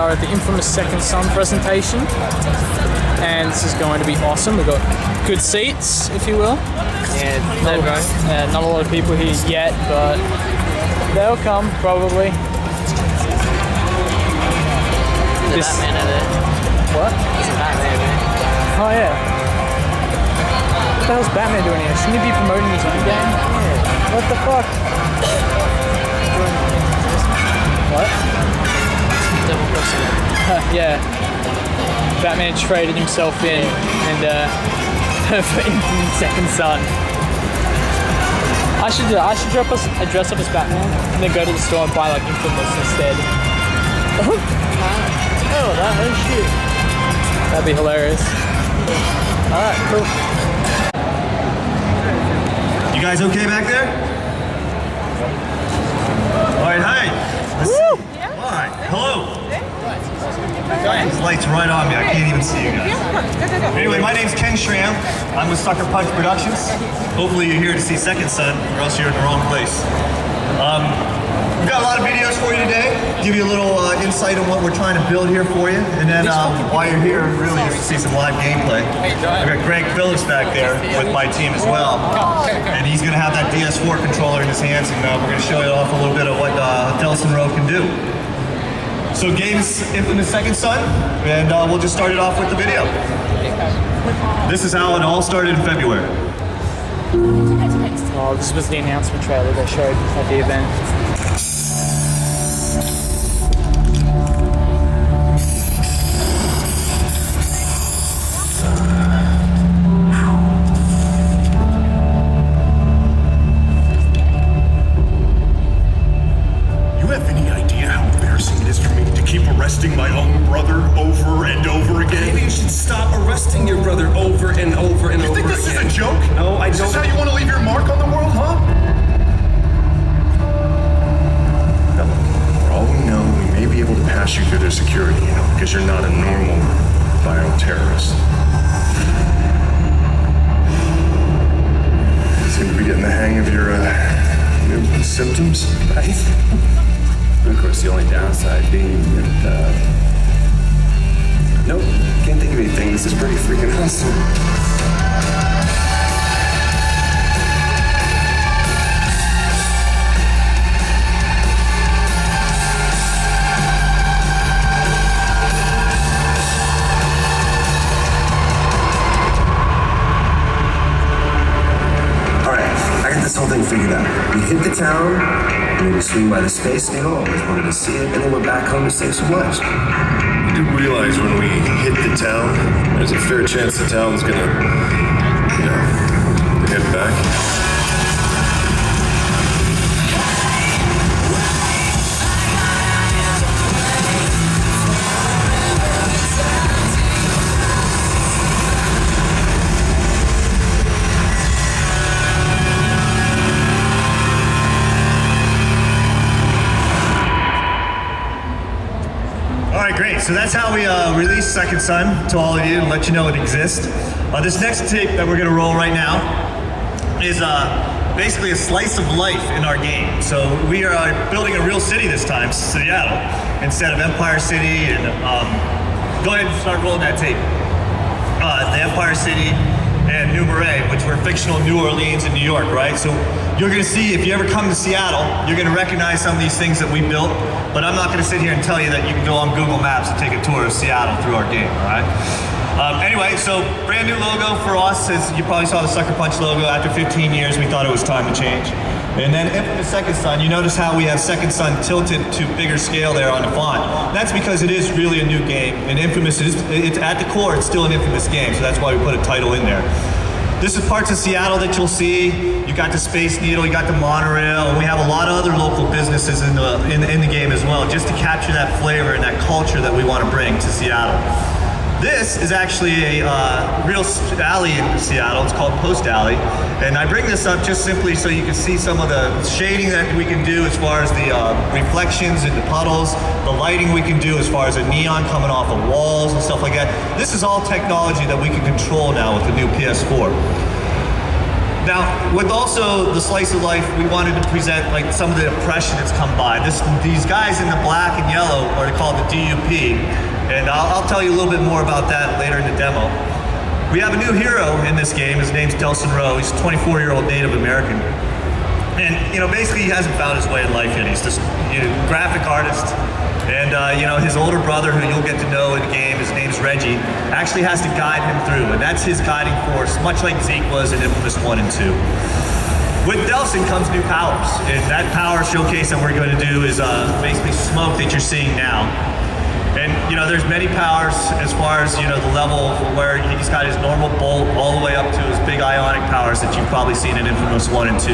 are at the infamous Second Son presentation, and this is going to be awesome. We've got good seats, if you will. Not a lot of people here yet, but they'll come probably. There's a Batman in it. What? There's a Batman in it. Oh yeah. What the hell's Batman doing here? Shouldn't he be promoting his own game? Yeah. What the fuck? What? Double crossing it. Yeah. Batman traded himself in and for Infamous Second Son. I should dress up as Batman and then go to the store and buy like Infamous instead. Oh, that shit. That'd be hilarious. Alright, cool. You guys okay back there? Alright, hi. Woo! Hi. Hello. This light's right on me. I can't even see you guys. Anyway, my name's Ken Schramm. I'm with Sucker Punch Productions. Hopefully you're here to see Second Son, or else you're in the wrong place. We've got a lot of videos for you today. Give you a little insight on what we're trying to build here for you. And then while you're here, really just to see some live gameplay. I've got Greg Phillips back there with my team as well. And he's going to have that DS4 controller in his hands, and we're going to show you off a little bit of what Delson Road can do. So game's Infamous Second Son, and we'll just start it off with the video. This is how it all started in February. Oh, this was the announcement trailer they showed at the event. My own brother over and over again. Maybe you should stop arresting your brother over and over and over again. You think this is a joke? No, I don't. Is this how you want to leave your mark on the world, huh? For all we know, we may be able to pass you through their security, because you're not a normal bioterrorist. Seem to be getting the hang of your symptoms, right? Of course, the only downside being that, nope, can't think of anything. This is pretty freaking awesome. Whole thing figured out. We hit the town, and then we swing by the Space Needle, always wanted to see it, and then we're back home to save some lives. You do realize when we hit the town, there's a fair chance the town's gonna, head back. Great, so that's how we release Second Son to all of you and let you know it exists. This next tape that we're gonna roll right now is basically a slice of life in our game. So we are building a real city this time, Seattle, instead of Empire City. And go ahead and start rolling that tape. The Empire City and New Marais, which were fictional New Orleans and New York, right? So you're gonna see, if you ever come to Seattle, you're gonna recognize some of these things that we built, but I'm not gonna sit here and tell you that you can go on Google Maps and take a tour of Seattle through our game, all right? Anyway, so brand new logo for us. As you probably saw the Sucker Punch logo. After 15 years, we thought it was time to change. And then Infamous Second Son, you notice how we have Second Son tilted to bigger scale there on the font. That's because it is really a new game, and Infamous, it's at the core, it's still an Infamous game, so that's why we put a title in there. This is parts of Seattle that you'll see. You got the Space Needle, you got the monorail, and we have a lot of other local businesses in the game as well, just to capture that flavor and that culture that we want to bring to Seattle. This is actually a real alley in Seattle. It's called Post Alley. And I bring this up just simply so you can see some of the shading that we can do as far as the reflections in the puddles, the lighting we can do as far as the neon coming off of walls and stuff like that. This is all technology that we can control now with the new PS4. Now, with also the slice of life, we wanted to present like some of the oppression that's come by. These guys in the black and yellow are called the DUP, and I'll tell you a little bit more about that later in the demo. We have a new hero in this game. His name's Delsin Rowe. He's a 24-year-old Native American. And, basically he hasn't found his way in life yet. He's this graphic artist. And, his older brother, who you'll get to know in the game, his name's Reggie, actually has to guide him through. And that's his guiding force, much like Zeke was in Infamous 1 and 2. With Delsin comes new powers. And that power showcase that we're going to do is basically smoke that you're seeing now. And, there's many powers as far as, the level where he's got his normal bolt all the way up to his big ionic powers that you've probably seen in Infamous 1 and 2.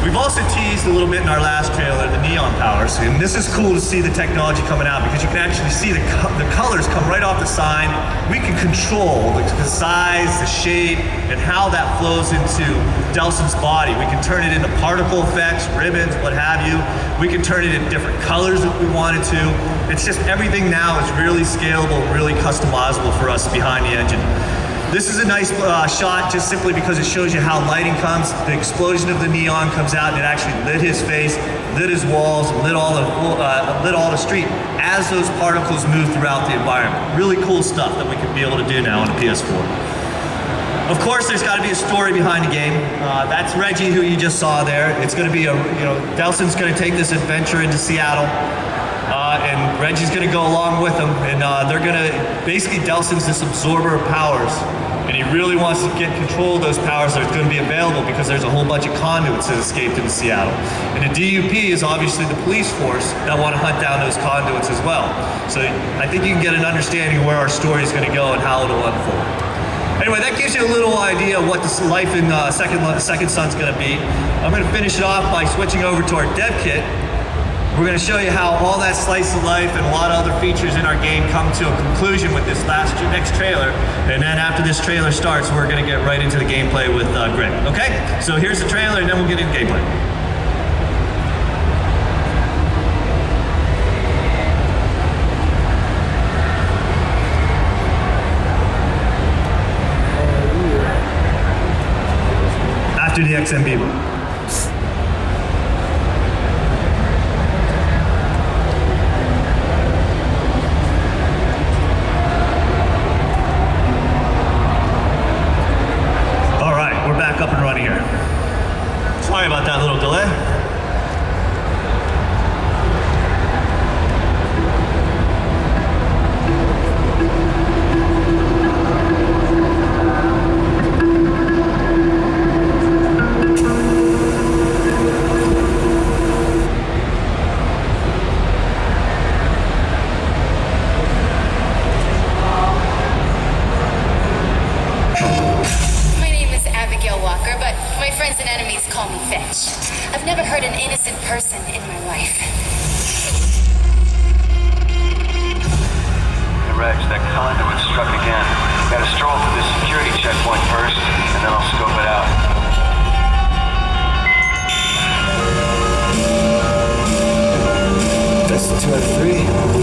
We've also teased a little bit in our last trailer the neon powers, and this is cool to see the technology coming out because you can actually see the colors come right off the sign. We can control the size, the shape, and how that flows into Delsin's body. We can turn it into particle effects, ribbons, what have you. We can turn it in different colors if we wanted to. It's just everything now is really scalable, really customizable for us behind the engine. This is a nice shot just simply because it shows you how lighting comes. The explosion of the neon comes out and it actually lit his face, lit his walls, lit all the street as those particles move throughout the environment. Really cool stuff that we can be able to do now on a PS4. Of course, there's got to be a story behind the game. That's Reggie, who you just saw there. It's going to be Delsin's going to take this adventure into Seattle. And Reggie's going to go along with him, and they're going to, basically Delsin's this absorber of powers, and he really wants to get control of those powers that are going to be available because there's a whole bunch of conduits that escaped into Seattle. And the DUP is obviously the police force that want to hunt down those conduits as well. So I think you can get an understanding of where our story is going to go and how it'll unfold. Anyway, that gives you a little idea of what this life in Second Son's going to be. I'm going to finish it off by switching over to our dev kit. We're going to show you how all that slice of life and a lot of other features in our game come to a conclusion with this next trailer. And then after this trailer starts, we're going to get right into the gameplay with Greg. Okay? So here's the trailer, and then we'll get into gameplay. After the XMB one. Up and running here. Sorry about that little delay. I've never hurt an innocent person in my life. Hey Rex, that conduit struck again. Gotta stroll through this security checkpoint first, and then I'll scope it out. That's the 2 out of 3.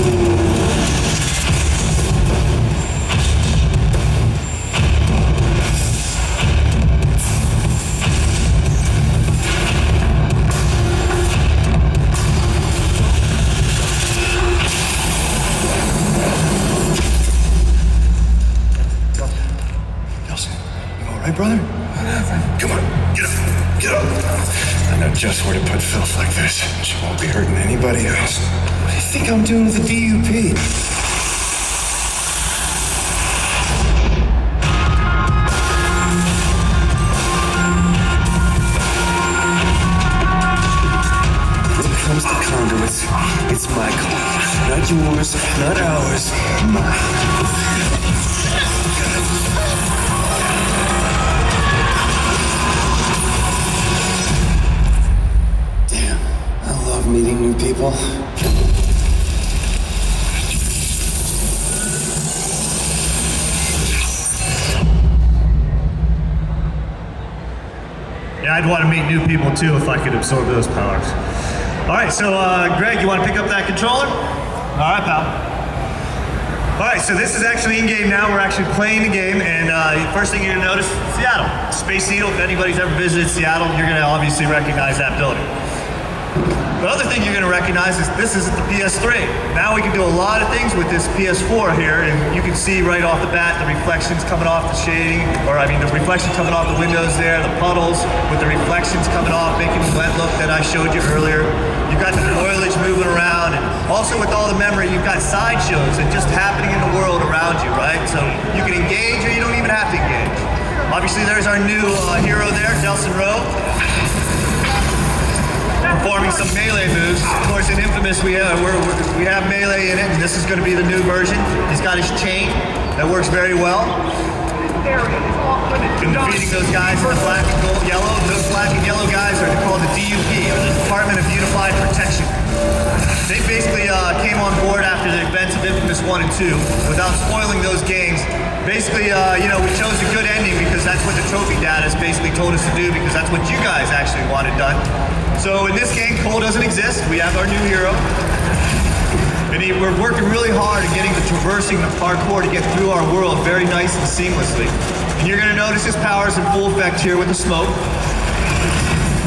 Brother? Come on, get up, get up. I know just where to put filth like this. She won't be hurting anybody else. What do you think I'm doing with the DUP? When it comes to conduits, it's my call. Not yours, not ours, mine. Meeting new people. Yeah, I'd want to meet new people too if I could absorb those powers. All right, so Greg, you want to pick up that controller? All right, pal. All right, so this is actually in game now. We're actually playing the game, and first thing you're gonna notice, Seattle. Space Needle. If anybody's ever visited Seattle, you're gonna obviously recognize that building. The other thing you're gonna recognize is this is the PS3. Now we can do a lot of things with this PS4 here, and you can see right off the bat the reflections coming off the shading, the reflection coming off the windows there, the puddles with the reflections coming off, making the wet look that I showed you earlier. You've got the foliage moving around, and also with all the memory, you've got sideshows and just happening in the world around you, right? So you can engage or you don't even have to engage. Obviously, there's our new hero there, Delsin Rowe, performing some melee moves. Of course, in Infamous, we have melee in it, and this is going to be the new version. He's got his chain that works very well. In defeating those guys in the black and gold yellow, those black and yellow guys are called the DUP, or the Department of Unified Protection. They basically came on board after the events of Infamous 1 and 2. Without spoiling those games, basically, we chose a good ending because that's what the trophy data has basically told us to do, because that's what you guys actually wanted done. So in this game, Cole doesn't exist. We have our new hero. And we're working really hard at getting the traversing, the parkour to get through our world very nice and seamlessly. And you're gonna notice his powers in full effect here with the smoke.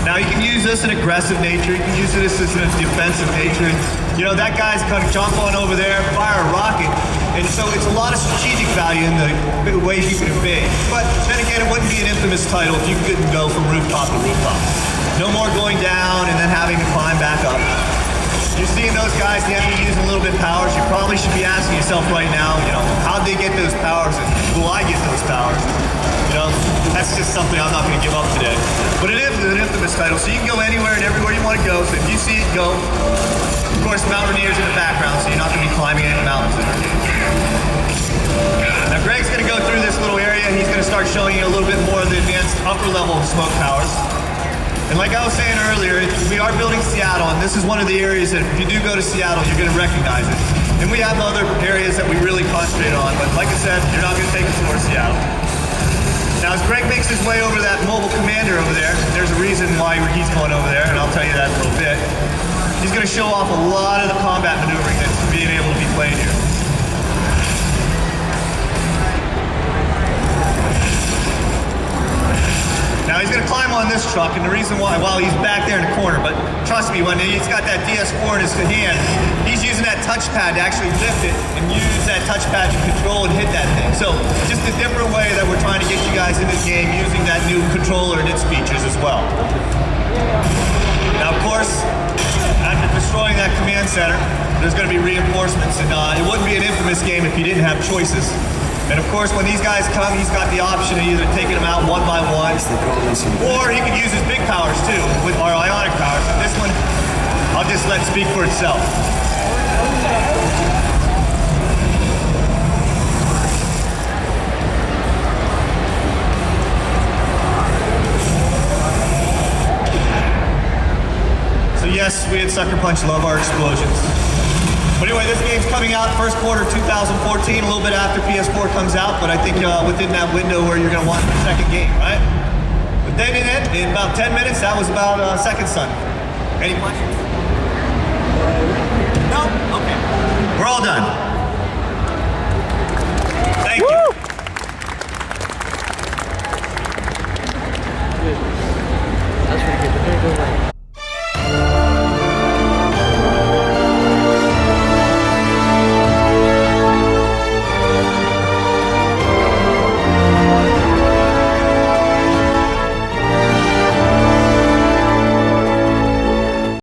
Now you can use this in aggressive nature, you can use this in a defensive nature. You know, that guy's gonna jump on over there, fire a rocket. And so it's a lot of strategic value in the ways you can evade. But then again, it wouldn't be an Infamous title if you couldn't go from rooftop to rooftop. No more going down and then having to climb back up. You're seeing those guys, the enemy using a little bit of powers. You probably should be asking yourself right now, how'd they get those powers and will I get those powers? That's just something I'm not going to give up today. But it is an Infamous title, so you can go anywhere and everywhere you want to go. So if you see it, go. Of course, Mount Rainier's in the background, so you're not going to be climbing any mountains in our game. Now Greg's going to go through this little area and he's going to start showing you a little bit more of the advanced upper level smoke powers. And like I was saying earlier, we are building Seattle, and this is one of the areas that if you do go to Seattle, you're going to recognize it. And we have other areas that we really concentrate on, but like I said, you're not going to take a tour of Seattle. Now, as Greg makes his way over that mobile commander over there, there's a reason why he's going over there, and I'll tell you that in a little bit. He's going to show off a lot of the combat maneuvering that's being able to be played here. Now he's going to climb on this truck, and the reason why, well, he's back there in the corner, but trust me, when he's got that DS4 in his hand, he's using that touchpad to actually lift it and use that touchpad to control and hit that thing. So just a different way that we're trying to get you guys in this game using that new controller and its features as well. Now, of course, after destroying that command center, there's going to be reinforcements, and it wouldn't be an Infamous game if you didn't have choices. And of course, when these guys come, he's got the option of either taking them out one by one, or he can use his big powers too, with our ionic powers. And this one, I'll just let speak for itself. So yes, we at Sucker Punch love our explosions. But anyway, this game's coming out first quarter 2014, a little bit after PS4 comes out, but I think within that window where you're going to want the second game, right? But then in about 10 minutes, that was about Second Son. Any questions?